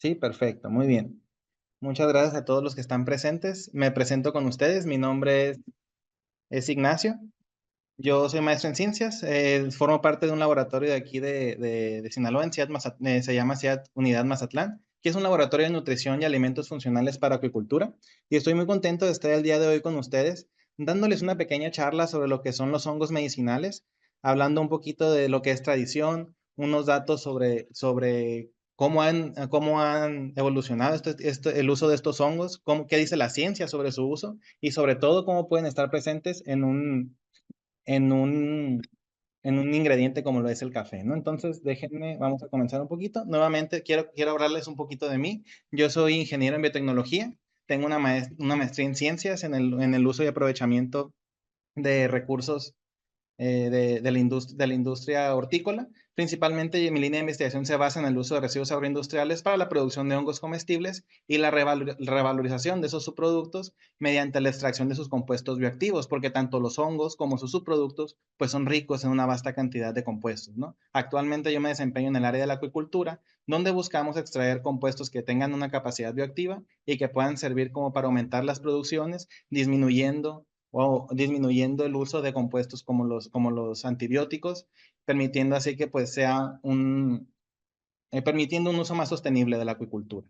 Sí, perfecto, muy bien. Muchas gracias a todos los que están presentes. Me presento con ustedes. Mi nombre es Ignacio. Yo soy maestro en ciencias. Formo parte de un laboratorio de aquí de Sinaloa, en se llama CIAT Unidad Mazatlán, que es un laboratorio de nutrición y alimentos funcionales para acuicultura. Y estoy muy contento de estar el día de hoy con ustedes, dándoles una pequeña charla sobre lo que son los hongos medicinales, hablando un poquito de lo que es tradición, unos datos sobre cómo han evolucionado el uso de estos hongos, qué dice la ciencia sobre su uso y sobre todo cómo pueden estar presentes en un, en un ingrediente como lo es el café, ¿no? Entonces, déjenme, vamos a comenzar un poquito. Nuevamente, quiero hablarles un poquito de mí. Yo soy ingeniero en biotecnología, tengo una maestría en ciencias en el uso y aprovechamiento de recursos de la industria hortícola. Principalmente mi línea de investigación se basa en el uso de residuos agroindustriales para la producción de hongos comestibles y la revalorización de esos subproductos mediante la extracción de sus compuestos bioactivos, porque tanto los hongos como sus subproductos pues son ricos en una vasta cantidad de compuestos, ¿no? Actualmente yo me desempeño en el área de la acuicultura, donde buscamos extraer compuestos que tengan una capacidad bioactiva y que puedan servir como para aumentar las producciones, o disminuyendo el uso de compuestos como los antibióticos, permitiendo así que pues permitiendo un uso más sostenible de la acuicultura.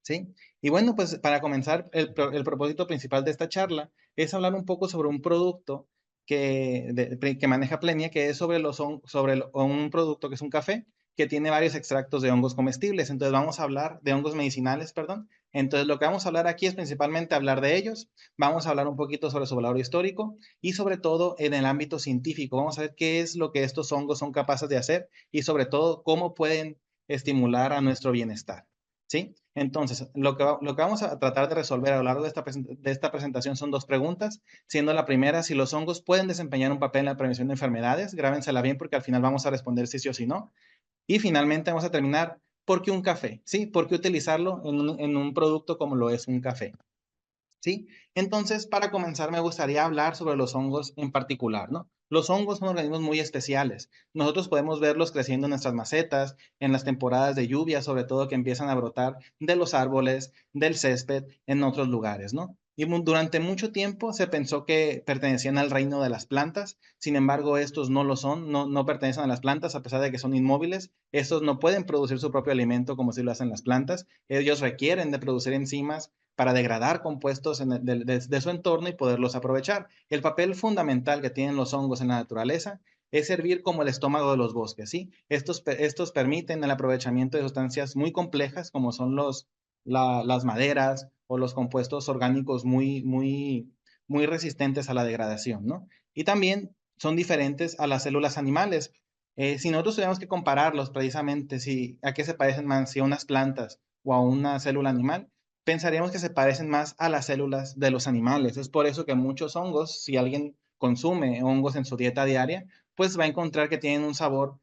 ¿Sí? Y bueno, pues para comenzar, el propósito principal de esta charla es hablar un poco sobre un producto que maneja Plenia, que es un producto que es un café, que tiene varios extractos de hongos comestibles. Entonces vamos a hablar de hongos medicinales, perdón. Entonces lo que vamos a hablar aquí es principalmente hablar de ellos. Vamos a hablar un poquito sobre su valor histórico y sobre todo en el ámbito científico. Vamos a ver qué es lo que estos hongos son capaces de hacer y sobre todo cómo pueden estimular a nuestro bienestar. ¿Sí? Entonces, lo que vamos a tratar de resolver a lo largo de esta presentación son dos preguntas, siendo la primera si los hongos pueden desempeñar un papel en la prevención de enfermedades. Grábensela bien porque al final vamos a responder si sí o si no. Y finalmente vamos a terminar, ¿por qué un café? ¿Sí? ¿Por qué utilizarlo en un producto como lo es un café? ¿Sí? Entonces, para comenzar, me gustaría hablar sobre los hongos en particular, ¿no? Los hongos son organismos muy especiales. Nosotros podemos verlos creciendo en nuestras macetas, en las temporadas de lluvia, sobre todo que empiezan a brotar de los árboles, del césped, en otros lugares, ¿no? Y durante mucho tiempo se pensó que pertenecían al reino de las plantas, sin embargo, estos no lo son, no pertenecen a las plantas, a pesar de que son inmóviles. Estos no pueden producir su propio alimento como si lo hacen las plantas. Ellos requieren de producir enzimas para degradar compuestos de su entorno y poderlos aprovechar. El papel fundamental que tienen los hongos en la naturaleza es servir como el estómago de los bosques, ¿sí? Estos permiten el aprovechamiento de sustancias muy complejas como son las maderas o los compuestos orgánicos muy resistentes a la degradación, ¿no? Y también son diferentes a las células animales. Si nosotros tuviéramos que compararlos precisamente, a qué se parecen más, si a unas plantas o a una célula animal, pensaríamos que se parecen más a las células de los animales. Es por eso que muchos hongos, si alguien consume hongos en su dieta diaria, pues va a encontrar que tienen un sabor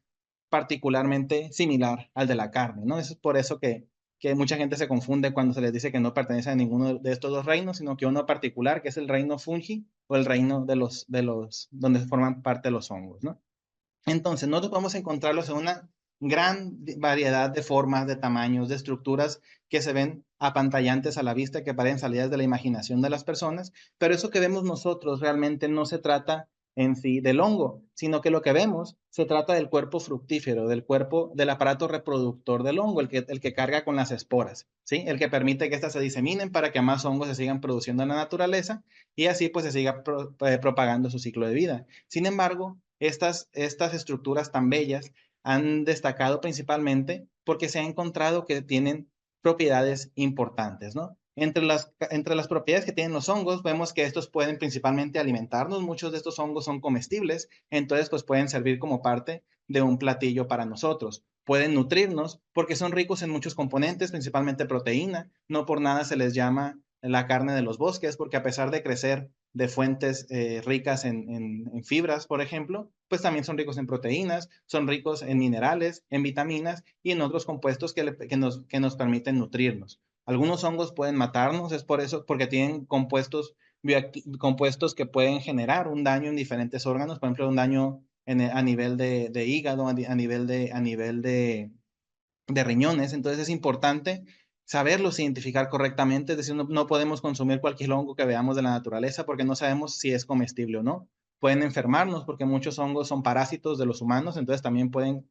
particularmente similar al de la carne, ¿no? Es por eso que mucha gente se confunde cuando se les dice que no pertenece a ninguno de estos dos reinos, sino que uno particular, que es el reino fungi o el reino donde forman parte los hongos, ¿no? Entonces, nosotros podemos encontrarlos en una gran variedad de formas, de tamaños, de estructuras que se ven apantallantes a la vista, que parecen salidas de la imaginación de las personas, pero eso que vemos nosotros realmente no se trata en sí del hongo, sino que lo que vemos se trata del cuerpo fructífero, del aparato reproductor del hongo, el que carga con las esporas, ¿sí? El que permite que éstas se diseminen para que más hongos se sigan produciendo en la naturaleza y así pues se siga propagando su ciclo de vida. Sin embargo, estas estructuras tan bellas han destacado principalmente porque se ha encontrado que tienen propiedades importantes, ¿no? Entre las propiedades que tienen los hongos, vemos que estos pueden principalmente alimentarnos. Muchos de estos hongos son comestibles, entonces pues pueden servir como parte de un platillo para nosotros. Pueden nutrirnos porque son ricos en muchos componentes, principalmente proteína. No por nada se les llama la carne de los bosques, porque a pesar de crecer de fuentes ricas en fibras, por ejemplo, pues también son ricos en proteínas, son ricos en minerales, en vitaminas y en otros compuestos que nos permiten nutrirnos. Algunos hongos pueden matarnos, es por eso, porque tienen compuestos que pueden generar un daño en diferentes órganos, por ejemplo, un daño a nivel de hígado, a nivel de riñones. Entonces es importante saberlos identificar correctamente, es decir, no podemos consumir cualquier hongo que veamos de la naturaleza porque no sabemos si es comestible o no. Pueden enfermarnos porque muchos hongos son parásitos de los humanos, entonces también pueden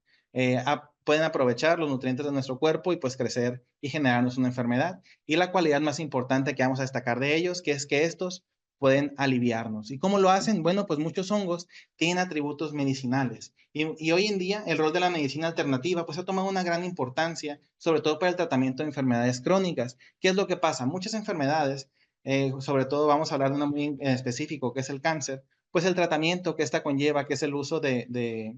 aprovechar los nutrientes de nuestro cuerpo y pues crecer y generarnos una enfermedad. Y la cualidad más importante que vamos a destacar de ellos, que es que estos pueden aliviarnos. ¿Y cómo lo hacen? Bueno, pues muchos hongos tienen atributos medicinales. Y hoy en día el rol de la medicina alternativa pues ha tomado una gran importancia, sobre todo para el tratamiento de enfermedades crónicas. ¿Qué es lo que pasa? Muchas enfermedades, sobre todo vamos a hablar de una muy en específico, que es el cáncer, pues el tratamiento que esta conlleva, que es el uso de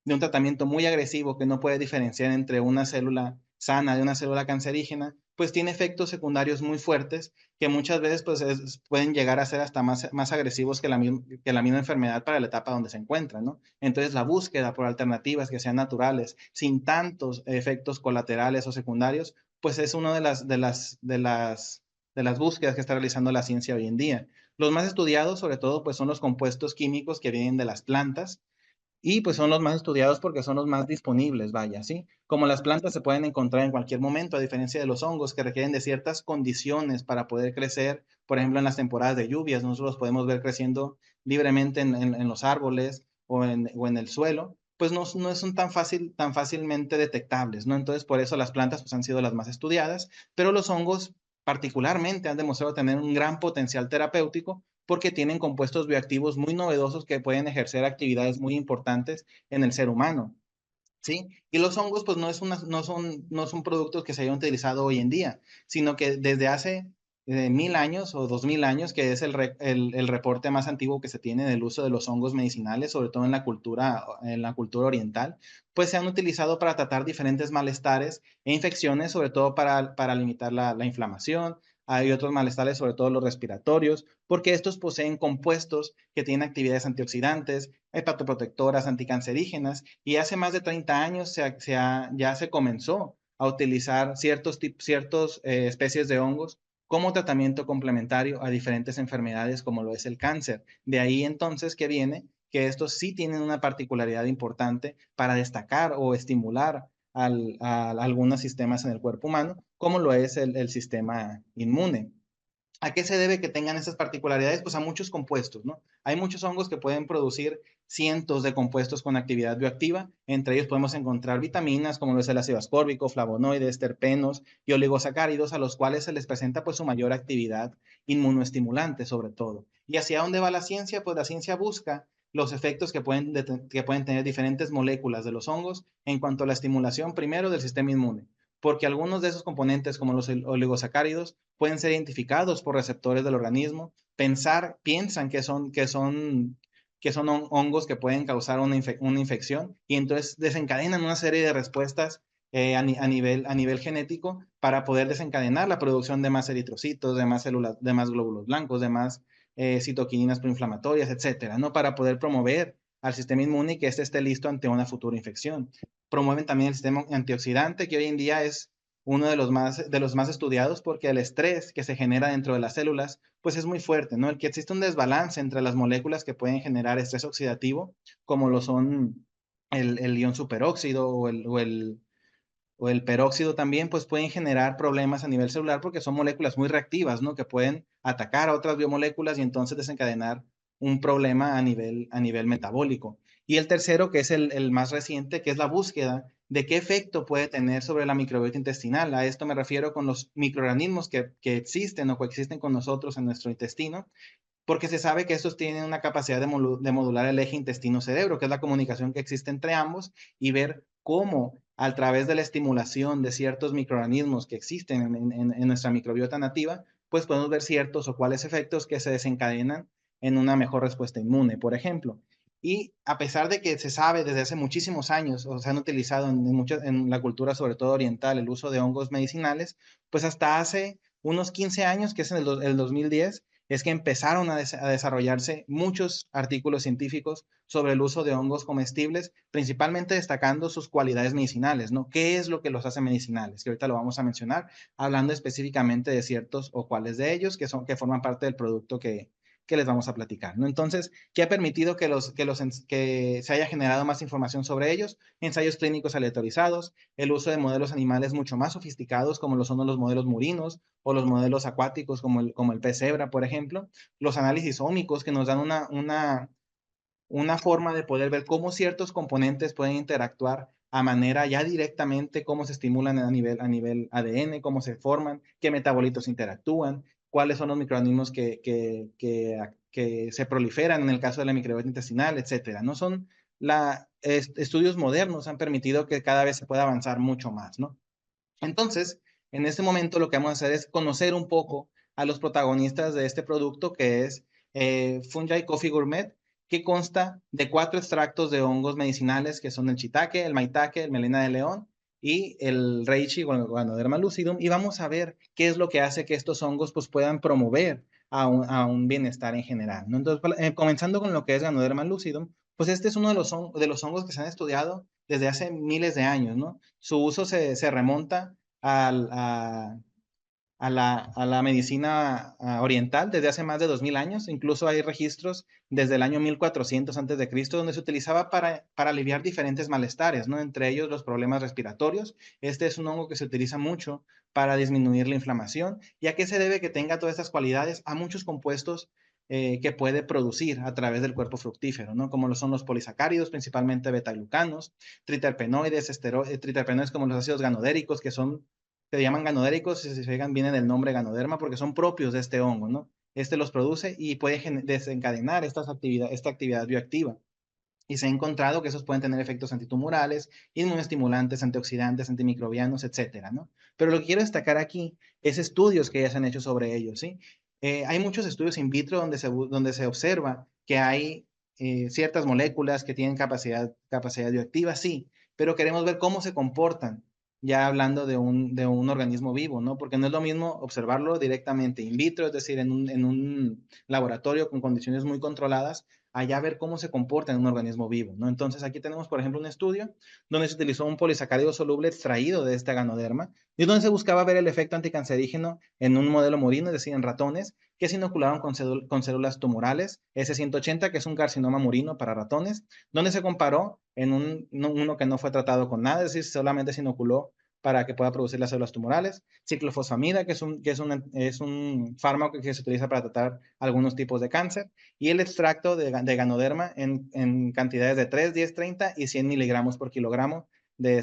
un tratamiento muy agresivo que no puede diferenciar entre una célula sana de una célula cancerígena, pues tiene efectos secundarios muy fuertes que muchas veces pues pueden llegar a ser hasta más agresivos que la misma enfermedad para la etapa donde se encuentra, ¿no? Entonces la búsqueda por alternativas que sean naturales, sin tantos efectos colaterales o secundarios, pues es una de las búsquedas que está realizando la ciencia hoy en día. Los más estudiados, sobre todo, pues son los compuestos químicos que vienen de las plantas, y pues son los más estudiados porque son los más disponibles, vaya, ¿sí? Como las plantas se pueden encontrar en cualquier momento, a diferencia de los hongos que requieren de ciertas condiciones para poder crecer, por ejemplo, en las temporadas de lluvias, nosotros los podemos ver creciendo libremente en los árboles o en el suelo, pues no son tan fácilmente detectables, ¿no? Entonces, por eso las plantas pues, han sido las más estudiadas, pero los hongos particularmente han demostrado tener un gran potencial terapéutico porque tienen compuestos bioactivos muy novedosos que pueden ejercer actividades muy importantes en el ser humano. ¿Sí? Y los hongos, pues no son productos que se hayan utilizado hoy en día, sino que desde hace 1000 años o 2000 años, que es el reporte más antiguo que se tiene del uso de los hongos medicinales, sobre todo en la cultura oriental, pues se han utilizado para tratar diferentes malestares e infecciones, sobre todo para limitar la inflamación. Hay otros malestares, sobre todo los respiratorios, porque estos poseen compuestos que tienen actividades antioxidantes, hepatoprotectoras, anticancerígenas, y hace más de 30 años ya se comenzó a utilizar ciertos especies de hongos como tratamiento complementario a diferentes enfermedades como lo es el cáncer. De ahí entonces que viene que estos sí tienen una particularidad importante para destacar o estimular a algunos sistemas en el cuerpo humano, como lo es el sistema inmune. ¿A qué se debe que tengan esas particularidades? Pues a muchos compuestos, ¿no? Hay muchos hongos que pueden producir cientos de compuestos con actividad bioactiva. Entre ellos podemos encontrar vitaminas como lo es el ácido ascórbico, flavonoides, terpenos y oligosacáridos, a los cuales se les presenta pues su mayor actividad inmunoestimulante sobre todo. ¿Y hacia dónde va la ciencia? Pues la ciencia busca los efectos que pueden tener diferentes moléculas de los hongos en cuanto a la estimulación primero del sistema inmune, porque algunos de esos componentes, como los oligosacáridos, pueden ser identificados por receptores del organismo, piensan que son hongos que pueden causar una infección y entonces desencadenan una serie de respuestas a nivel genético para poder desencadenar la producción de más eritrocitos, de más células, de más glóbulos blancos, de más citoquininas proinflamatorias, etcétera, ¿no? Para poder promover al sistema inmune y que éste esté listo ante una futura infección. Promueven también el sistema antioxidante, que hoy en día es uno de los más estudiados porque el estrés que se genera dentro de las células, pues es muy fuerte, ¿no? El que existe un desbalance entre las moléculas que pueden generar estrés oxidativo, como lo son el ion superóxido o el peróxido también, pues pueden generar problemas a nivel celular porque son moléculas muy reactivas, ¿no? Que pueden atacar a otras biomoléculas y entonces desencadenar un problema a nivel metabólico. Y el tercero, que es el más reciente, que es la búsqueda de qué efecto puede tener sobre la microbiota intestinal. A esto me refiero con los microorganismos que existen o coexisten con nosotros en nuestro intestino, porque se sabe que estos tienen una capacidad de modular el eje intestino-cerebro, que es la comunicación que existe entre ambos, y ver cómo a través de la estimulación de ciertos microorganismos que existen en nuestra microbiota nativa, pues podemos ver ciertos o cuáles efectos que se desencadenan en una mejor respuesta inmune, por ejemplo. Y a pesar de que se sabe desde hace muchísimos años, o se han utilizado en la cultura, sobre todo oriental, el uso de hongos medicinales, pues hasta hace unos 15 años, que es en el 2010, es que empezaron a desarrollarse muchos artículos científicos sobre el uso de hongos comestibles, principalmente destacando sus cualidades medicinales, ¿no? ¿Qué es lo que los hace medicinales? Que ahorita lo vamos a mencionar, hablando específicamente de ciertos o cuáles de ellos que forman parte del producto que les vamos a platicar, ¿no? Entonces, ¿qué ha permitido que se haya generado más información sobre ellos? Ensayos clínicos aleatorizados, el uso de modelos animales mucho más sofisticados, como lo son los modelos murinos o los modelos acuáticos, como el pez cebra, por ejemplo, los análisis ómicos que nos dan una forma de poder ver cómo ciertos componentes pueden interactuar a manera ya directamente, cómo se estimulan a nivel ADN, cómo se forman, qué metabolitos interactúan, cuáles son los microorganismos que se proliferan en el caso de la microbiota intestinal, etcétera. No son estudios modernos han permitido que cada vez se pueda avanzar mucho más, ¿no? Entonces, en este momento lo que vamos a hacer es conocer un poco a los protagonistas de este producto que es Fungi Coffee Gourmet, que consta de 4 extractos de hongos medicinales que son el shiitake, el maitake, el melena de león y el reishi o el Ganoderma lucidum, y vamos a ver qué es lo que hace que estos hongos pues, puedan promover a un bienestar en general, ¿no? Entonces, comenzando con lo que es Ganoderma lucidum, pues este es uno de los hongos que se han estudiado desde hace miles de años, ¿no? Su uso se remonta al, a la medicina oriental desde hace más de 2000 años. Incluso hay registros desde el año 1400 antes de Cristo donde se utilizaba para aliviar diferentes malestares, ¿no? Entre ellos los problemas respiratorios. Este es un hongo que se utiliza mucho para disminuir la inflamación. ¿Y a qué se debe que tenga todas estas cualidades? A muchos compuestos que puede producir a través del cuerpo fructífero, ¿no? Como lo son los polisacáridos, principalmente beta-glucanos, triterpenoides, triterpenoides como los ácidos ganodéricos, que se llaman ganodéricos, si se fijan, viene del nombre ganoderma porque son propios de este hongo, ¿no? Este los produce y puede desencadenar esta actividad bioactiva. Y se ha encontrado que esos pueden tener efectos antitumorales, inmunoestimulantes, antioxidantes, antimicrobianos, etcétera, ¿no? Pero lo que quiero destacar aquí es estudios que ya se han hecho sobre ellos, ¿sí? Hay muchos estudios in vitro donde se observa que hay ciertas moléculas que tienen capacidad bioactiva, sí, pero queremos ver cómo se comportan, ya hablando de un organismo vivo, ¿no? Porque no es lo mismo observarlo directamente in vitro, es decir, en un laboratorio con condiciones muy controladas, allá ver cómo se comporta en un organismo vivo, ¿no? Entonces aquí tenemos, por ejemplo, un estudio donde se utilizó un polisacárido soluble extraído de este ganoderma y donde se buscaba ver el efecto anticancerígeno en un modelo murino, es decir, en ratones, que se inocularon con células tumorales, S180, que es un carcinoma murino para ratones, donde se comparó en uno que no fue tratado con nada, es decir, solamente se inoculó para que pueda producir las células tumorales, ciclofosfamida, que es un fármaco que se utiliza para tratar algunos tipos de cáncer, y el extracto de ganoderma en cantidades de 3, 10, 30 y 100 miligramos por kilogramo de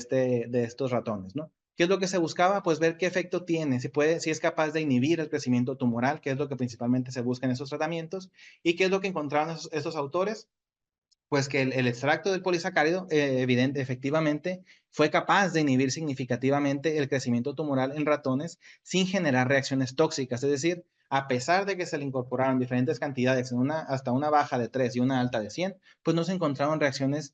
estos ratones, ¿no? ¿Qué es lo que se buscaba? Pues ver qué efecto tiene, si es capaz de inhibir el crecimiento tumoral, que es lo que principalmente se busca en esos tratamientos, y qué es lo que encontraron esos autores, pues que el extracto del polisacárido, efectivamente, fue capaz de inhibir significativamente el crecimiento tumoral en ratones sin generar reacciones tóxicas. Es decir, a pesar de que se le incorporaron diferentes cantidades, hasta una baja de 3 y una alta de 100, pues no se encontraron reacciones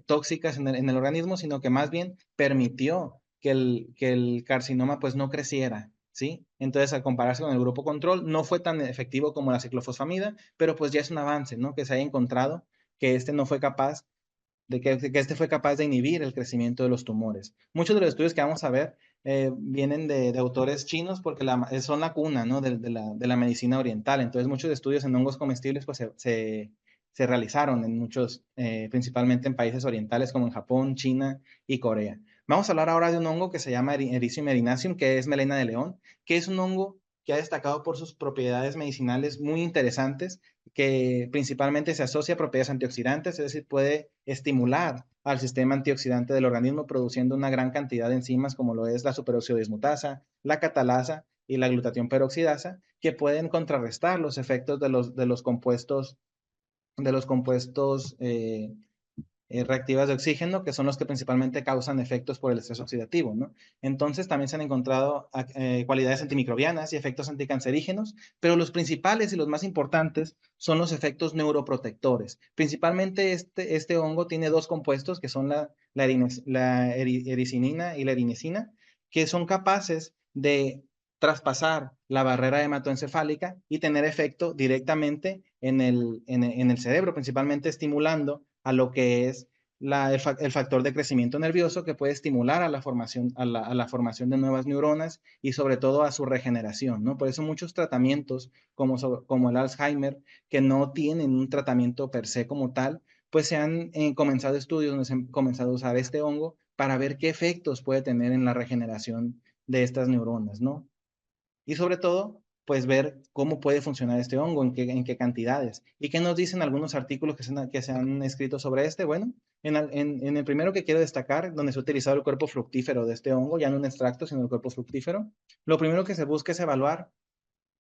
tóxicas en el organismo, sino que más bien permitió que el carcinoma pues no creciera, ¿sí? Entonces, al compararse con el grupo control, no fue tan efectivo como la ciclofosfamida, pero pues ya es un avance, ¿no? Que se haya encontrado que este no fue capaz que este fue capaz de inhibir el crecimiento de los tumores. Muchos de los estudios que vamos a ver vienen de autores chinos porque son la cuna, ¿no? de la medicina oriental. Entonces, muchos estudios en hongos comestibles pues, se realizaron en muchos, principalmente en países orientales como en Japón, China y Corea. Vamos a hablar ahora de un hongo que se llama Erythronium erinaceum, que es melena de león, que es un hongo que ha destacado por sus propiedades medicinales muy interesantes, que principalmente se asocia a propiedades antioxidantes, es decir, puede estimular al sistema antioxidante del organismo produciendo una gran cantidad de enzimas como lo es la superoxidodismutasa, la catalasa y la glutatión peroxidasa, que pueden contrarrestar los efectos de los compuestos reactivas de oxígeno, que son los que principalmente causan efectos por el estrés oxidativo, ¿no? Entonces también se han encontrado cualidades antimicrobianas y efectos anticancerígenos, pero los principales y los más importantes son los efectos neuroprotectores. Principalmente este hongo tiene dos compuestos que son la ericinina y la erinicina, que son capaces de traspasar la barrera hematoencefálica y tener efecto directamente en el cerebro, principalmente estimulando a lo que es el factor de crecimiento nervioso que puede estimular a la formación, a la formación de nuevas neuronas y sobre todo a su regeneración, ¿no? Por eso muchos tratamientos como el Alzheimer, que no tienen un tratamiento per se como tal, pues se han comenzado estudios donde se han comenzado a usar este hongo para ver qué efectos puede tener en la regeneración de estas neuronas, ¿no? Y sobre todo, pues ver cómo puede funcionar este hongo, en qué cantidades. ¿Y qué nos dicen algunos artículos que se han escrito sobre este? Bueno, en el primero que quiero destacar, donde se ha utilizado el cuerpo fructífero de este hongo, ya no un extracto, sino el cuerpo fructífero, lo primero que se busca es evaluar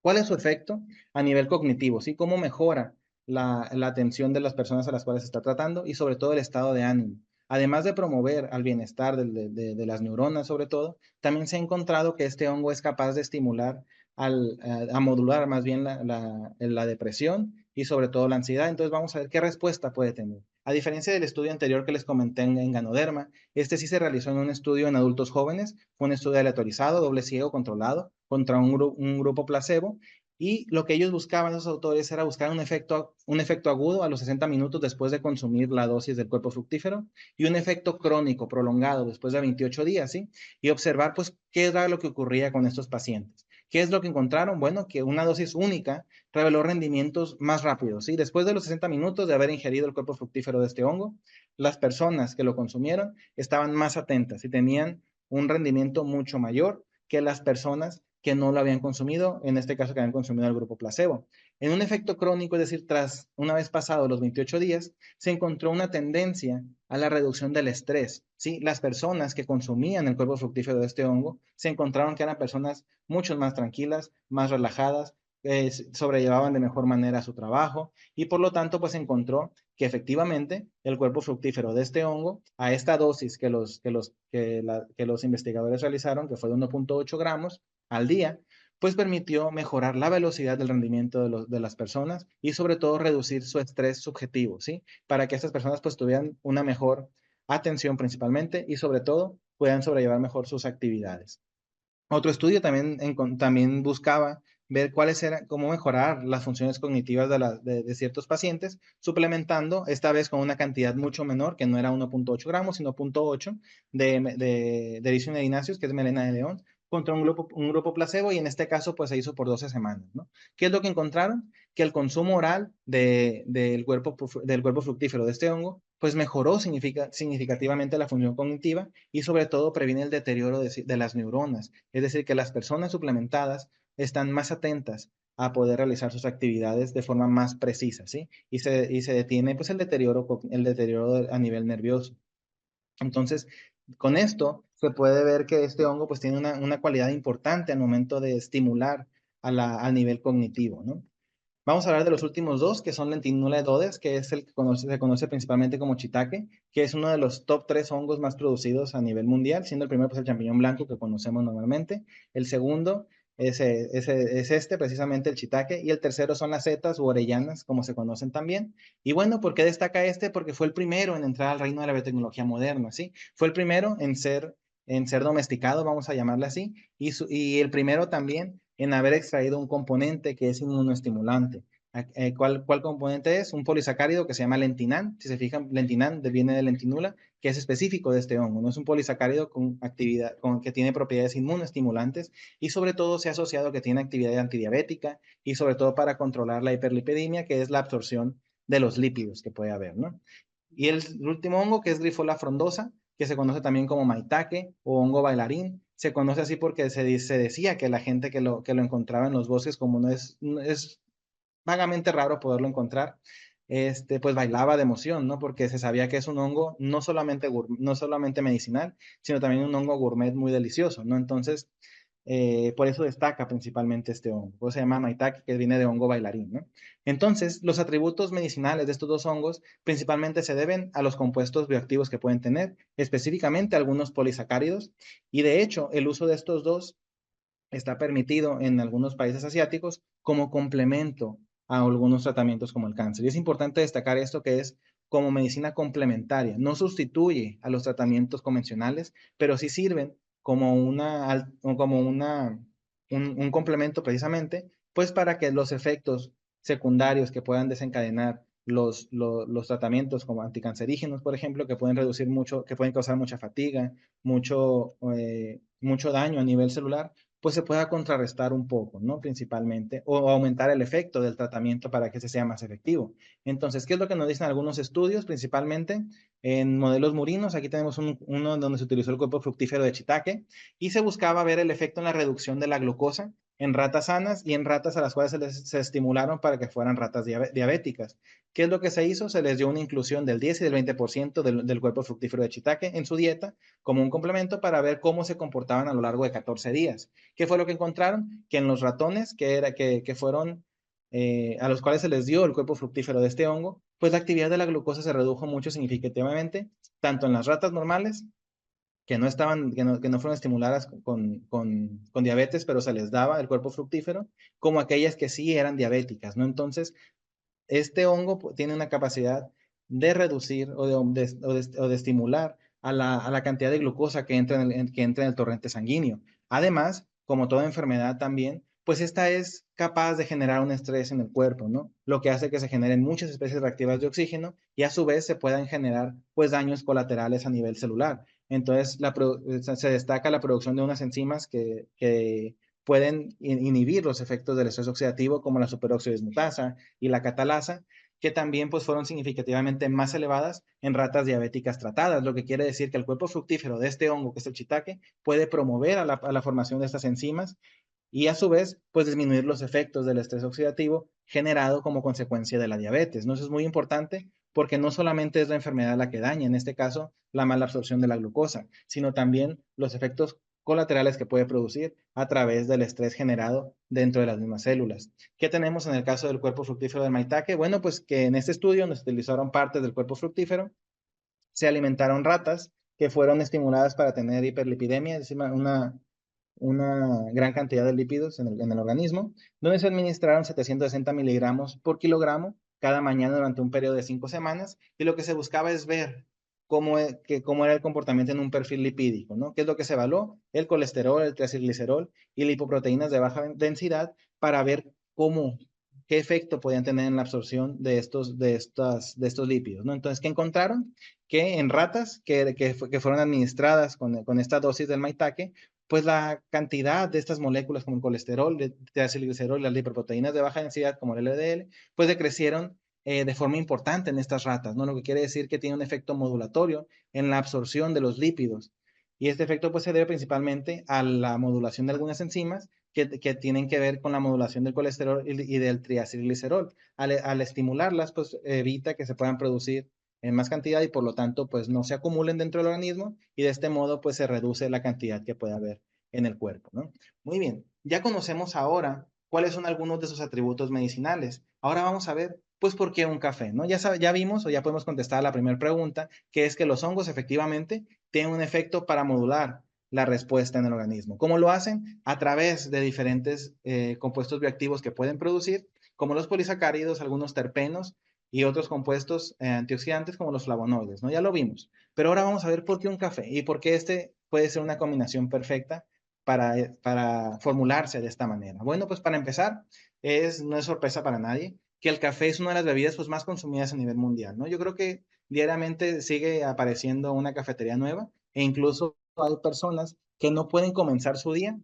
cuál es su efecto a nivel cognitivo, ¿sí? Cómo mejora la atención de las personas a las cuales se está tratando y sobre todo el estado de ánimo. Además de promover al bienestar de las neuronas, sobre todo, también se ha encontrado que este hongo es capaz de estimular a modular más bien la depresión y sobre todo la ansiedad. Entonces vamos a ver qué respuesta puede tener. A diferencia del estudio anterior que les comenté en Ganoderma, este sí se realizó en un estudio en adultos jóvenes, fue un estudio aleatorizado, doble ciego, controlado, contra un grupo placebo, y lo que ellos buscaban, esos autores, era buscar un efecto agudo a los 60 minutos después de consumir la dosis del cuerpo fructífero y un efecto crónico prolongado después de 28 días, ¿sí? Y observar, pues, qué era lo que ocurría con estos pacientes. ¿Qué es lo que encontraron? Bueno, que una dosis única reveló rendimientos más rápidos, ¿sí? Después de los 60 minutos de haber ingerido el cuerpo fructífero de este hongo, las personas que lo consumieron estaban más atentas y tenían un rendimiento mucho mayor que las personas que no lo habían consumido, en este caso que habían consumido el grupo placebo. En un efecto crónico, es decir, tras una vez pasados los 28 días, se encontró una tendencia a la reducción del estrés. ¿Sí? Las personas que consumían el cuerpo fructífero de este hongo se encontraron que eran personas mucho más tranquilas, más relajadas, sobrellevaban de mejor manera su trabajo y por lo tanto pues encontró que efectivamente el cuerpo fructífero de este hongo a esta dosis que los investigadores realizaron, que fue de 1.8 gramos al día, pues permitió mejorar la velocidad del rendimiento de las personas y sobre todo reducir su estrés subjetivo, ¿sí? Para que estas personas pues tuvieran una mejor atención principalmente y sobre todo puedan sobrellevar mejor sus actividades. Otro estudio también buscaba ver cómo mejorar las funciones cognitivas de ciertos pacientes, suplementando esta vez con una cantidad mucho menor, que no era 1.8 gramos, sino 0.8 de Elysium que es melena de león, contra un grupo placebo y en este caso pues se hizo por 12 semanas, ¿no? ¿Qué es lo que encontraron? Que el consumo oral del cuerpo fructífero de este hongo pues mejoró significativamente la función cognitiva y sobre todo previene el deterioro de las neuronas. Es decir, que las personas suplementadas están más atentas a poder realizar sus actividades de forma más precisa, ¿sí? Y se detiene pues el deterioro a nivel nervioso. Entonces, con esto se puede ver que este hongo pues tiene una cualidad importante al momento de estimular al nivel cognitivo, ¿no? Vamos a hablar de los últimos dos, que son Lentinula edodes, que es el que se conoce principalmente como shiitake, que es uno de los top 3 hongos más producidos a nivel mundial, siendo el primero pues, el champiñón blanco que conocemos normalmente. El segundo es este, precisamente el shiitake, y el tercero son las setas u orellanas, como se conocen también. Y bueno, ¿por qué destaca este? Porque fue el primero en entrar al reino de la biotecnología moderna, ¿sí? Fue el primero en ser domesticado, vamos a llamarle así, y el primero también en haber extraído un componente que es inmunoestimulante. ¿Cuál componente es? Un polisacárido que se llama lentinan. Si se fijan, lentinan viene de lentinula, que es específico de este hongo. No es un polisacárido que tiene propiedades inmunoestimulantes y sobre todo se ha asociado que tiene actividad antidiabética y sobre todo para controlar la hiperlipidemia, que es la absorción de los lípidos que puede haber, ¿no? Y el último hongo, que es Grifola frondosa, que se conoce también como maitake o hongo bailarín, se conoce así porque se decía que la gente que lo encontraba en los bosques, como es vagamente raro poderlo encontrar, pues bailaba de emoción, ¿no? Porque se sabía que es un hongo no solamente medicinal, sino también un hongo gourmet muy delicioso, ¿no? Entonces, por eso destaca principalmente este hongo. Pues se llama maitake, que viene de hongo bailarín, ¿no? Entonces, los atributos medicinales de estos dos hongos principalmente se deben a los compuestos bioactivos que pueden tener, específicamente algunos polisacáridos, y de hecho, el uso de estos dos está permitido en algunos países asiáticos como complemento a algunos tratamientos como el cáncer. Y es importante destacar esto que es como medicina complementaria. No sustituye a los tratamientos convencionales, pero sí sirven como un complemento precisamente, pues para que los efectos secundarios que puedan desencadenar los tratamientos como anticancerígenos, por ejemplo, que pueden reducir mucho, que pueden causar mucha fatiga, mucho daño a nivel celular, pues se pueda contrarrestar un poco, ¿no? Principalmente, o aumentar el efecto del tratamiento para que ese sea más efectivo. Entonces, ¿qué es lo que nos dicen algunos estudios? Principalmente en modelos murinos, aquí tenemos uno donde se utilizó el cuerpo fructífero de shiitake y se buscaba ver el efecto en la reducción de la glucosa en ratas sanas y en ratas a las cuales se estimularon para que fueran ratas diabéticas. ¿Qué es lo que se hizo? Se les dio una inclusión del 10 y del 20% del cuerpo fructífero de shiitake en su dieta como un complemento para ver cómo se comportaban a lo largo de 14 días. ¿Qué fue lo que encontraron? Que en los ratones que fueron a los cuales se les dio el cuerpo fructífero de este hongo, pues la actividad de la glucosa se redujo mucho significativamente, tanto en las ratas normales que no fueron estimuladas con diabetes, pero se les daba el cuerpo fructífero, como aquellas que sí eran diabéticas, ¿no? Entonces, este hongo tiene una capacidad de reducir o de estimular a la cantidad de glucosa que entra en el torrente sanguíneo. Además, como toda enfermedad también, pues esta es capaz de generar un estrés en el cuerpo, ¿no? Lo que hace que se generen muchas especies reactivas de oxígeno y a su vez se puedan generar pues daños colaterales a nivel celular. Entonces, se destaca la producción de unas enzimas que pueden inhibir los efectos del estrés oxidativo como la superóxido dismutasa y la catalasa, que también pues fueron significativamente más elevadas en ratas diabéticas tratadas, lo que quiere decir que el cuerpo fructífero de este hongo, que es el shiitake, puede promover a la formación de estas enzimas y a su vez, pues disminuir los efectos del estrés oxidativo generado como consecuencia de la diabetes, ¿no? Eso es muy importante porque no solamente es la enfermedad la que daña, en este caso, la mala absorción de la glucosa, sino también los efectos colaterales que puede producir a través del estrés generado dentro de las mismas células. ¿Qué tenemos en el caso del cuerpo fructífero del maitake? Bueno, pues que en este estudio donde se utilizaron partes del cuerpo fructífero, se alimentaron ratas que fueron estimuladas para tener hiperlipidemia, es decir, una gran cantidad de lípidos en el organismo, donde se administraron 760 miligramos por kilogramo cada mañana durante un periodo de 5 semanas, y lo que se buscaba es ver cómo era el comportamiento en un perfil lipídico, ¿no? ¿Qué es lo que se evaluó? El colesterol, el triacilglicerol y lipoproteínas de baja densidad para ver qué efecto podían tener en la absorción de estos lípidos, ¿no? Entonces, ¿qué encontraron? Que en ratas que fueron administradas con esta dosis del maitake, pues la cantidad de estas moléculas como el colesterol, de triacilglicerol y las lipoproteínas de baja densidad como el LDL, pues decrecieron de forma importante en estas ratas, ¿no? Lo que quiere decir que tiene un efecto modulatorio en la absorción de los lípidos. Y este efecto pues se debe principalmente a la modulación de algunas enzimas que tienen que ver con la modulación del colesterol y del triacilglicerol. Al estimularlas, pues evita que se puedan producir en más cantidad y por lo tanto pues no se acumulen dentro del organismo y de este modo pues se reduce la cantidad que puede haber en el cuerpo, ¿no? Muy bien, ya conocemos ahora cuáles son algunos de sus atributos medicinales. Ahora vamos a ver pues por qué un café, ¿no? Ya vimos o ya podemos contestar a la primera pregunta, que es que los hongos efectivamente tienen un efecto para modular la respuesta en el organismo. ¿Cómo lo hacen? A través de diferentes compuestos bioactivos que pueden producir, como los polisacáridos, algunos terpenos y otros compuestos antioxidantes como los flavonoides, ¿no? Ya lo vimos. Pero ahora vamos a ver por qué un café y por qué este puede ser una combinación perfecta para formularse de esta manera. Bueno, pues para empezar, no es sorpresa para nadie que el café es una de las bebidas pues, más consumidas a nivel mundial, ¿no? Yo creo que diariamente sigue apareciendo una cafetería nueva e incluso hay personas que no pueden comenzar su día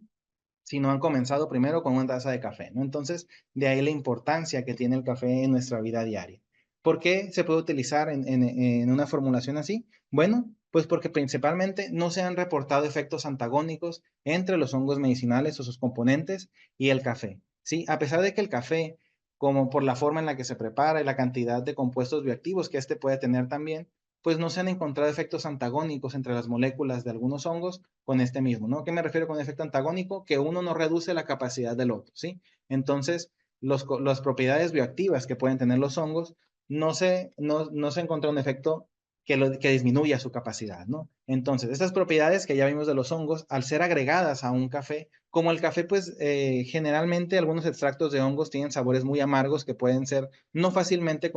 si no han comenzado primero con una taza de café, ¿no? Entonces, de ahí la importancia que tiene el café en nuestra vida diaria. ¿Por qué se puede utilizar en una formulación así? Bueno, pues porque principalmente no se han reportado efectos antagónicos entre los hongos medicinales o sus componentes y el café, ¿sí? A pesar de que el café, como por la forma en la que se prepara y la cantidad de compuestos bioactivos que este puede tener también, pues no se han encontrado efectos antagónicos entre las moléculas de algunos hongos con este mismo, ¿no? ¿Qué me refiero con efecto antagónico? Que uno no reduce la capacidad del otro, ¿sí? Entonces, las propiedades bioactivas que pueden tener los hongos no se encontró un efecto que disminuya su capacidad, ¿no? Entonces, estas propiedades que ya vimos de los hongos, al ser agregadas a un café, como el café, pues generalmente algunos extractos de hongos tienen sabores muy amargos que pueden ser no fácilmente,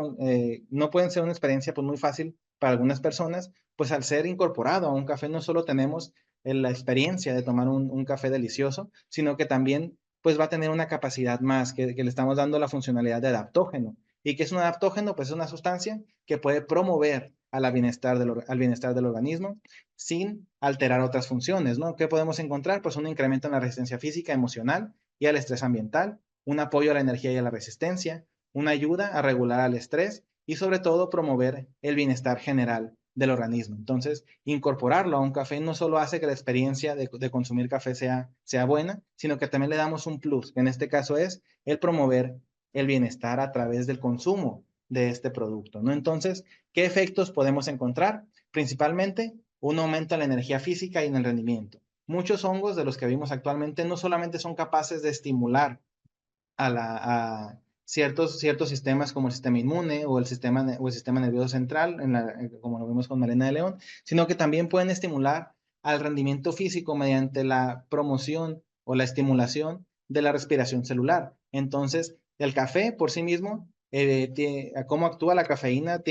no pueden ser una experiencia pues muy fácil para algunas personas, pues al ser incorporado a un café no solo tenemos la experiencia de tomar un café delicioso, sino que también pues va a tener una capacidad más, que le estamos dando la funcionalidad de adaptógeno. ¿Y qué es un adaptógeno? Pues es una sustancia que puede promover al bienestar del organismo sin alterar otras funciones, ¿no? ¿Qué podemos encontrar? Pues un incremento en la resistencia física, emocional y al estrés ambiental, un apoyo a la energía y a la resistencia, una ayuda a regular al estrés y sobre todo promover el bienestar general del organismo. Entonces, incorporarlo a un café no solo hace que la experiencia de consumir café sea buena, sino que también le damos un plus, que en este caso es el promover el bienestar a través del consumo de este producto, ¿no? Entonces, ¿qué efectos podemos encontrar? Principalmente, un aumento en la energía física y en el rendimiento. Muchos hongos de los que vimos actualmente no solamente son capaces de estimular a ciertos sistemas como el sistema inmune o el sistema nervioso central, como lo vimos con Melena de León, sino que también pueden estimular al rendimiento físico mediante la promoción o la estimulación de la respiración celular. Entonces, el café por sí mismo, cómo actúa la cafeína,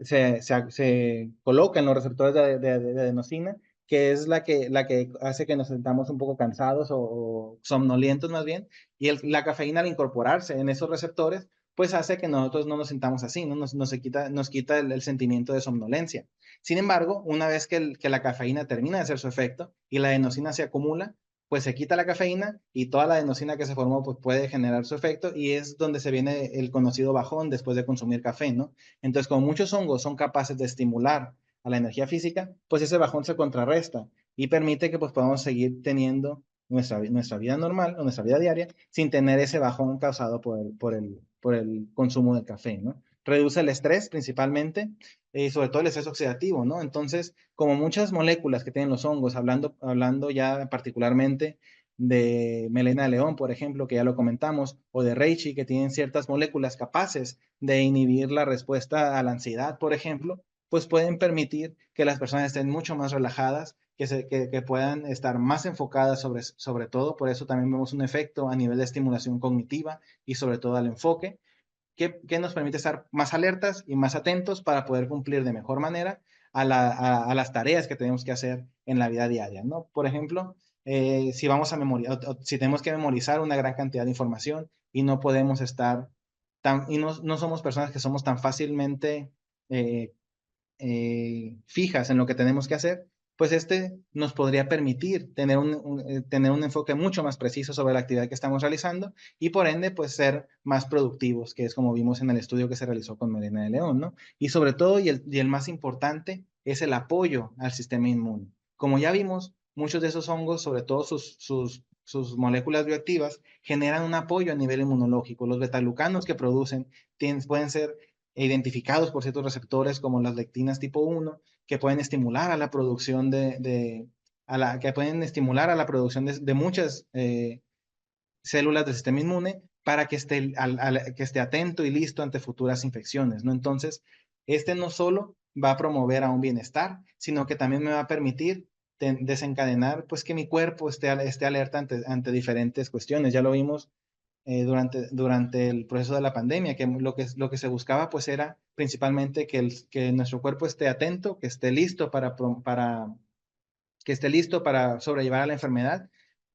se coloca en los receptores de adenosina, que es la que hace que nos sentamos un poco cansados o somnolientos más bien, y la cafeína al incorporarse en esos receptores, pues hace que nosotros no nos sintamos así, ¿no? Nos quita el sentimiento de somnolencia. Sin embargo, una vez que la cafeína termina de hacer su efecto y la adenosina se acumula, pues se quita la cafeína y toda la adenosina que se formó pues puede generar su efecto y es donde se viene el conocido bajón después de consumir café, ¿no? Entonces, como muchos hongos son capaces de estimular a la energía física, pues ese bajón se contrarresta y permite que pues podamos seguir teniendo nuestra vida normal o nuestra vida diaria sin tener ese bajón causado por el consumo del café, ¿no? Reduce el estrés principalmente y sobre todo el estrés oxidativo, ¿no? Entonces, como muchas moléculas que tienen los hongos, hablando ya particularmente de melena de león, por ejemplo, que ya lo comentamos, o de reishi, que tienen ciertas moléculas capaces de inhibir la respuesta a la ansiedad, por ejemplo, pues pueden permitir que las personas estén mucho más relajadas, que puedan estar más enfocadas sobre todo. Por eso también vemos un efecto a nivel de estimulación cognitiva y sobre todo al enfoque, que nos permite estar más alertas y más atentos para poder cumplir de mejor manera a las tareas que tenemos que hacer en la vida diaria, ¿no? Por ejemplo, si vamos a memorizar, si tenemos que memorizar una gran cantidad de información y no podemos estar y no somos personas que somos tan fácilmente eh, fijas en lo que tenemos que hacer, pues este nos podría permitir tener un enfoque mucho más preciso sobre la actividad que estamos realizando y por ende, pues ser más productivos, que es como vimos en el estudio que se realizó con Melena de León, ¿no? Y sobre todo, y el más importante, es el apoyo al sistema inmune. Como ya vimos, muchos de esos hongos, sobre todo sus moléculas bioactivas, generan un apoyo a nivel inmunológico. Los betalucanos que producen pueden ser identificados por ciertos receptores como las lectinas tipo 1, que pueden estimular a la producción que pueden estimular a la producción de muchas células del sistema inmune para que esté atento y listo ante futuras infecciones, ¿no? Entonces, este no solo va a promover a un bienestar, sino que también me va a permitir desencadenar, pues que mi cuerpo esté alerta ante diferentes cuestiones. Ya lo vimos durante el proceso de la pandemia, que lo que se buscaba pues era principalmente que nuestro cuerpo esté atento, que esté listo para sobrellevar a la enfermedad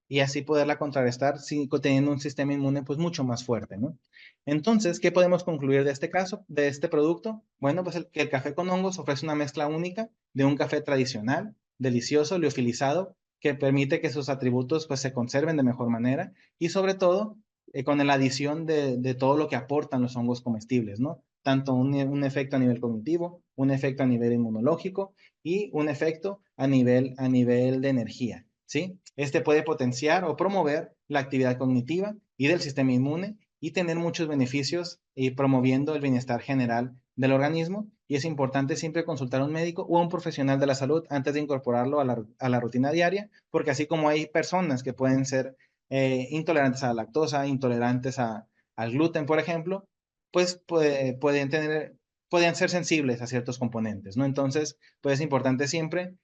y así poderla contrarrestar teniendo un sistema inmune pues mucho más fuerte, ¿no? Entonces, ¿qué podemos concluir de este caso, de este producto? Bueno, pues que el café con hongos ofrece una mezcla única de un café tradicional, delicioso, liofilizado, que permite que sus atributos pues se conserven de mejor manera y sobre todo con la adición de todo lo que aportan los hongos comestibles, ¿no? Tanto un efecto a nivel cognitivo, un efecto a nivel inmunológico y un efecto a nivel de energía, ¿sí? Este puede potenciar o promover la actividad cognitiva y del sistema inmune y tener muchos beneficios y promoviendo el bienestar general del organismo. Y es importante siempre consultar a un médico o a un profesional de la salud antes de incorporarlo a la rutina diaria, porque así como hay personas que pueden ser intolerantes a la lactosa, intolerantes al gluten, por ejemplo, pues pueden ser sensibles a ciertos componentes, ¿no? Entonces, pues es importante siempre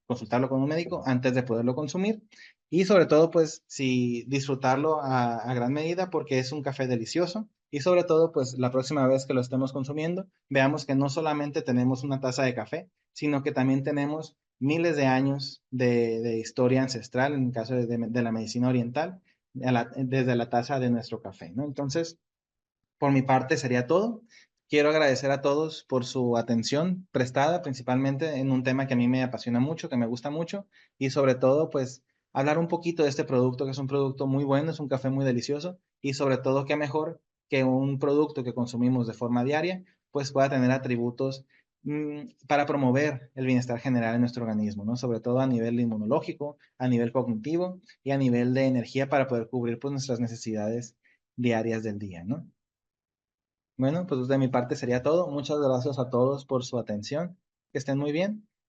consultarlo con un médico antes de poderlo consumir y sobre todo, pues, si disfrutarlo a gran medida porque es un café delicioso y sobre todo, pues, la próxima vez que lo estemos consumiendo, veamos que no solamente tenemos una taza de café, sino que también tenemos miles de años de historia ancestral, en el caso de la medicina oriental, desde la taza de nuestro café, ¿no? Entonces, Por mi parte sería todo. Quiero agradecer a todos por su atención prestada, principalmente en un tema que a mí me apasiona mucho, que me gusta mucho, y sobre todo, pues, hablar un poquito de este producto, que es un producto muy bueno, es un café muy delicioso, y sobre todo, qué mejor que un producto que consumimos de forma diaria, pues pueda tener atributos para promover el bienestar general en nuestro organismo, ¿no? Sobre todo a nivel inmunológico, a nivel cognitivo y a nivel de energía para poder cubrir, pues, nuestras necesidades diarias del día, ¿no? Bueno, pues de mi parte sería todo. Muchas gracias a todos por su atención. Que estén muy bien.